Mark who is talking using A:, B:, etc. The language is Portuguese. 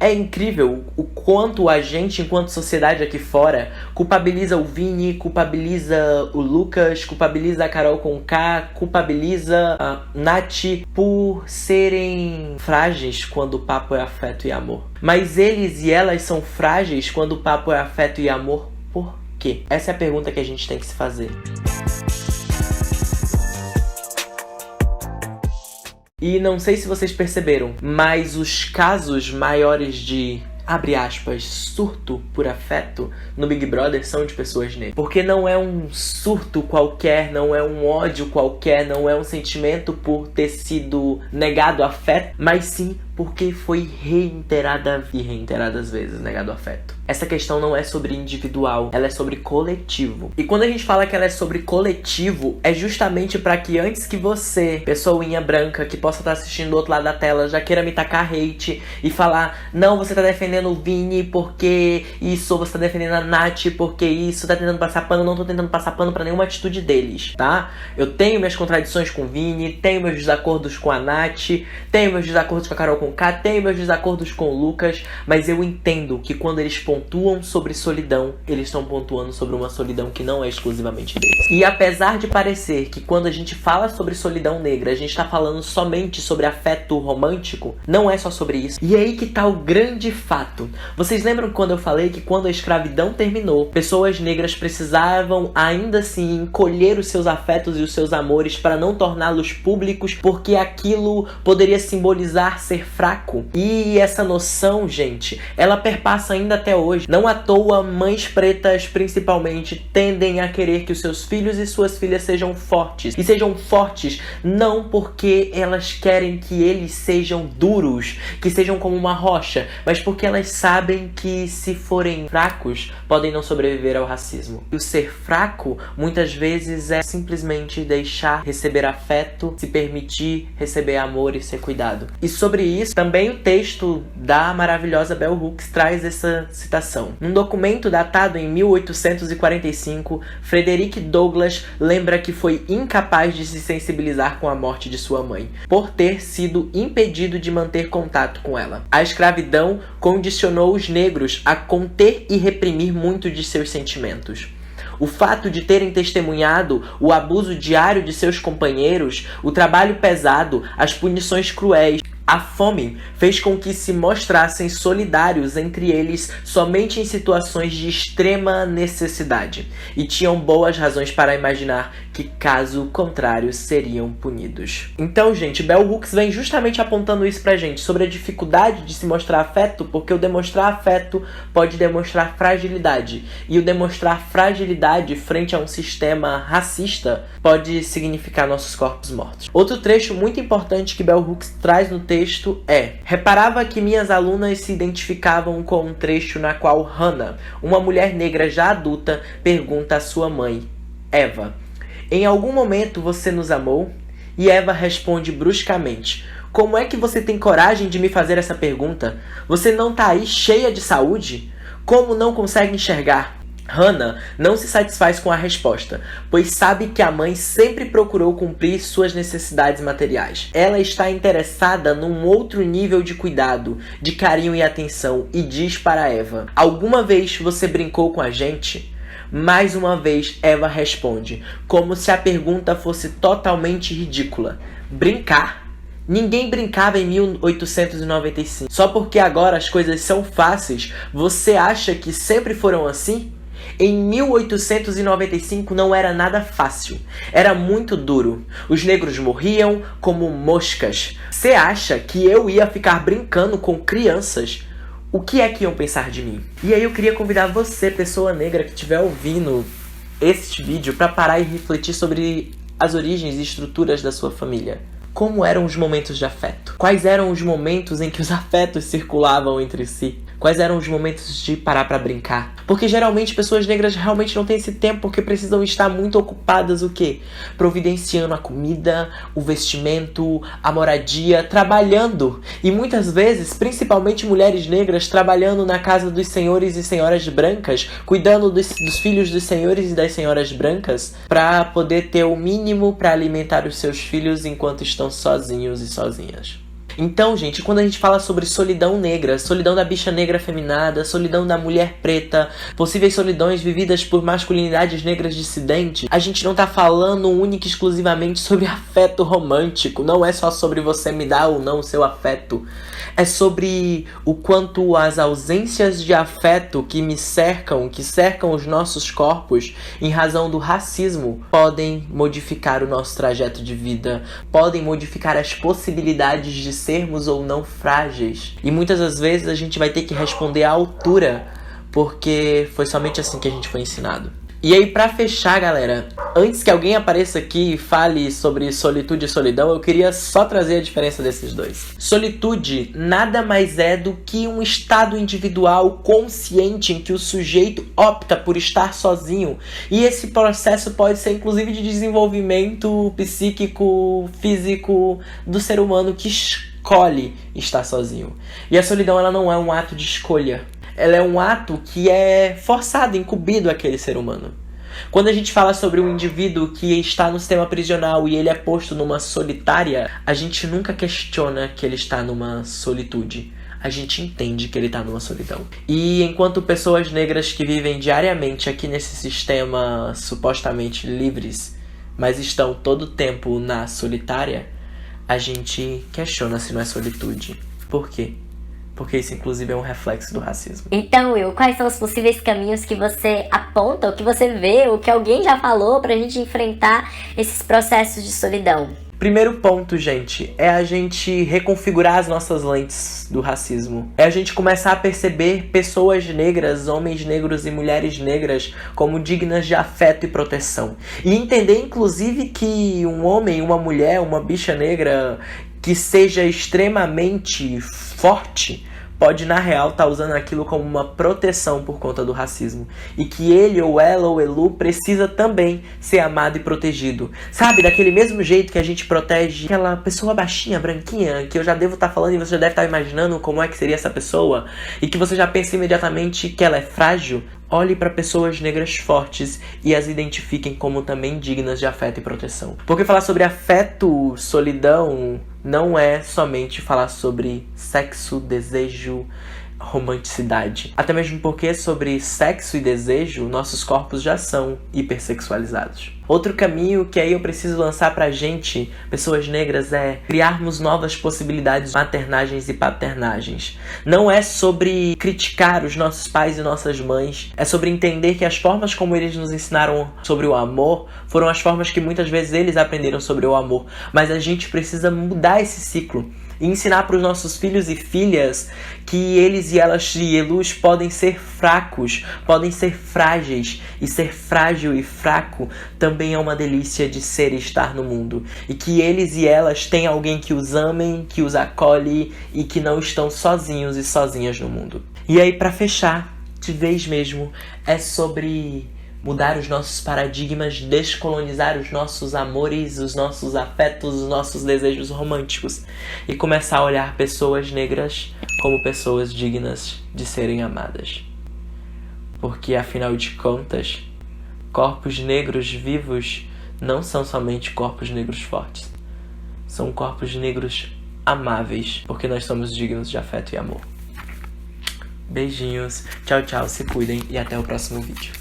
A: É incrível o quanto a gente, enquanto sociedade aqui fora, culpabiliza o Vini, culpabiliza o Lucas, culpabiliza a Carol Conká, culpabiliza a Nath por serem frágeis quando o papo é afeto e amor. Mas eles e elas são frágeis quando o papo é afeto e amor por quê? Essa é a pergunta que a gente tem que se fazer. E não sei se vocês perceberam, mas os casos maiores de, abre aspas, surto por afeto no Big Brother são de pessoas negras. Porque não é um surto qualquer, não é um ódio qualquer, não é um sentimento por ter sido negado afeto, mas sim porque foi reiteradas vezes negado afeto. Essa questão não é sobre individual, ela é sobre coletivo. E quando a gente fala que ela é sobre coletivo, é justamente para que antes que você, pessoinha branca, que possa estar assistindo do outro lado da tela, já queira me tacar hate e falar: não, você tá defendendo o Vini porque isso, ou você tá defendendo a Nath porque isso, tá tentando passar pano. Não tô tentando passar pano pra nenhuma atitude deles, tá? Eu tenho minhas contradições com o Vini, tenho meus desacordos com a Nath, tenho meus desacordos com a Carol Conká, tenho meus desacordos com o Lucas, mas eu entendo que quando eles pontuam sobre solidão, eles estão pontuando sobre uma solidão que não é exclusivamente deles. E apesar de parecer que quando a gente fala sobre solidão negra, a gente tá falando somente sobre afeto romântico, não é só sobre isso. E aí que tá o grande fato. Vocês lembram quando eu falei que quando a escravidão terminou, pessoas negras precisavam ainda assim encolher os seus afetos e os seus amores para não torná-los públicos, porque aquilo poderia simbolizar ser fraco? E essa noção, gente, ela perpassa ainda até hoje. Não à toa, mães pretas, principalmente, tendem a querer que os seus filhos e suas filhas sejam fortes. E sejam fortes não porque elas querem que eles sejam duros, que sejam como uma rocha, mas porque elas sabem que se forem fracos, podem não sobreviver ao racismo. E o ser fraco, muitas vezes, é simplesmente deixar receber afeto, se permitir receber amor e ser cuidado. E sobre isso, também o texto da maravilhosa Bell Hooks traz essa citação. Num documento datado em 1845, Frederick Douglass lembra que foi incapaz de se sensibilizar com a morte de sua mãe, por ter sido impedido de manter contato com ela. A escravidão condicionou os negros a conter e reprimir muito de seus sentimentos. O fato de terem testemunhado o abuso diário de seus companheiros, o trabalho pesado, as punições cruéis, a fome fez com que se mostrassem solidários entre eles somente em situações de extrema necessidade, e tinham boas razões para imaginar que, caso contrário, seriam punidos. Então, gente, Bell Hooks vem justamente apontando isso pra gente, sobre a dificuldade de se mostrar afeto, porque o demonstrar afeto pode demonstrar fragilidade, e o demonstrar fragilidade frente a um sistema racista pode significar nossos corpos mortos. Outro trecho muito importante que Bell Hooks traz no texto é: reparava que minhas alunas se identificavam com um trecho na qual Hannah, uma mulher negra já adulta, pergunta à sua mãe, Eva: em algum momento você nos amou? E Eva responde bruscamente: como é que você tem coragem de me fazer essa pergunta? Você não tá aí cheia de saúde? Como não consegue enxergar? Hannah não se satisfaz com a resposta, pois sabe que a mãe sempre procurou cumprir suas necessidades materiais. Ela está interessada num outro nível de cuidado, de carinho e atenção, e diz para Eva: alguma vez você brincou com a gente? Mais uma vez, Eva responde, como se a pergunta fosse totalmente ridícula: brincar? Ninguém brincava em 1895. Só porque agora as coisas são fáceis, você acha que sempre foram assim? Em 1895 não era nada fácil, era muito duro. Os negros morriam como moscas. Você acha que eu ia ficar brincando com crianças? O que é que iam pensar de mim? E aí eu queria convidar você, pessoa negra que estiver ouvindo este vídeo, para parar e refletir sobre as origens e estruturas da sua família. Como eram os momentos de afeto? Quais eram os momentos em que os afetos circulavam entre si? Quais eram os momentos de parar pra brincar? Porque geralmente pessoas negras realmente não têm esse tempo, porque precisam estar muito ocupadas o quê? Providenciando a comida, o vestimento, a moradia, trabalhando. E muitas vezes, principalmente mulheres negras, trabalhando na casa dos senhores e senhoras brancas, cuidando dos filhos dos senhores e das senhoras brancas, para poder ter o mínimo para alimentar os seus filhos enquanto estão sozinhos e sozinhas. Então, gente, quando a gente fala sobre solidão negra, solidão da bicha negra afeminada, solidão da mulher preta, possíveis solidões vividas por masculinidades negras dissidentes, a gente não tá falando única e exclusivamente sobre afeto romântico. Não é só sobre você me dar ou não o seu afeto. É sobre o quanto as ausências de afeto que me cercam, que cercam os nossos corpos, em razão do racismo, podem modificar o nosso trajeto de vida, podem modificar as possibilidades de sermos ou não frágeis. E muitas das vezes a gente vai ter que responder à altura, porque foi somente assim que a gente foi ensinado. E aí, pra fechar, galera, antes que alguém apareça aqui e fale sobre solitude e solidão, eu queria só trazer a diferença desses dois. Solitude nada mais é do que um estado individual consciente em que o sujeito opta por estar sozinho. E esse processo pode ser inclusive de desenvolvimento psíquico, físico do ser humano que escolhe estar sozinho. E a solidão, ela não é um ato de escolha. Ela é um ato que é forçado, incumbido àquele ser humano. Quando a gente fala sobre um indivíduo que está no sistema prisional e ele é posto numa solitária, a gente nunca questiona que ele está numa solitude. A gente entende que ele está numa solidão. E enquanto pessoas negras que vivem diariamente aqui nesse sistema supostamente livres, mas estão todo o tempo na solitária, a gente questiona se não é solitude. Por quê? Porque isso, inclusive, é um reflexo do racismo.
B: Então, Will, quais são os possíveis caminhos que você aponta, ou que você vê, ou que alguém já falou pra gente enfrentar esses processos de solidão?
A: Primeiro ponto, gente, é a gente reconfigurar as nossas lentes do racismo. É a gente começar a perceber pessoas negras, homens negros e mulheres negras como dignas de afeto e proteção. E entender, inclusive, que um homem, uma mulher, uma bicha negra que seja extremamente forte pode, na real, estar usando aquilo como uma proteção por conta do racismo. E que ele, ou ela, ou elu, precisa também ser amado e protegido. Sabe, daquele mesmo jeito que a gente protege aquela pessoa baixinha, branquinha, que eu já devo estar falando e você já deve estar imaginando como é que seria essa pessoa, e que você já pensa imediatamente que ela é frágil. Olhe para pessoas negras fortes e as identifiquem como também dignas de afeto e proteção. Porque falar sobre afeto, solidão, não é somente falar sobre sexo, desejo, romanticidade. Até mesmo porque sobre sexo e desejo, nossos corpos já são hipersexualizados. Outro caminho que aí eu preciso lançar pra gente, pessoas negras, é criarmos novas possibilidades de maternagens e paternagens. Não é sobre criticar os nossos pais e nossas mães, é sobre entender que as formas como eles nos ensinaram sobre o amor foram as formas que muitas vezes eles aprenderam sobre o amor. Mas a gente precisa mudar esse ciclo e ensinar para os nossos filhos e filhas que eles e elas e elus podem ser fracos, podem ser frágeis, e ser frágil e fraco também é uma delícia de ser e estar no mundo, e que eles e elas têm alguém que os amem, que os acolhe e que não estão sozinhos e sozinhas no mundo. E aí, para fechar, de vez mesmo, é sobre mudar os nossos paradigmas, descolonizar os nossos amores, os nossos afetos, os nossos desejos românticos e começar a olhar pessoas negras como pessoas dignas de serem amadas. Porque, afinal de contas, corpos negros vivos não são somente corpos negros fortes. São corpos negros amáveis, porque nós somos dignos de afeto e amor. Beijinhos, tchau, tchau, se cuidem e até o próximo vídeo.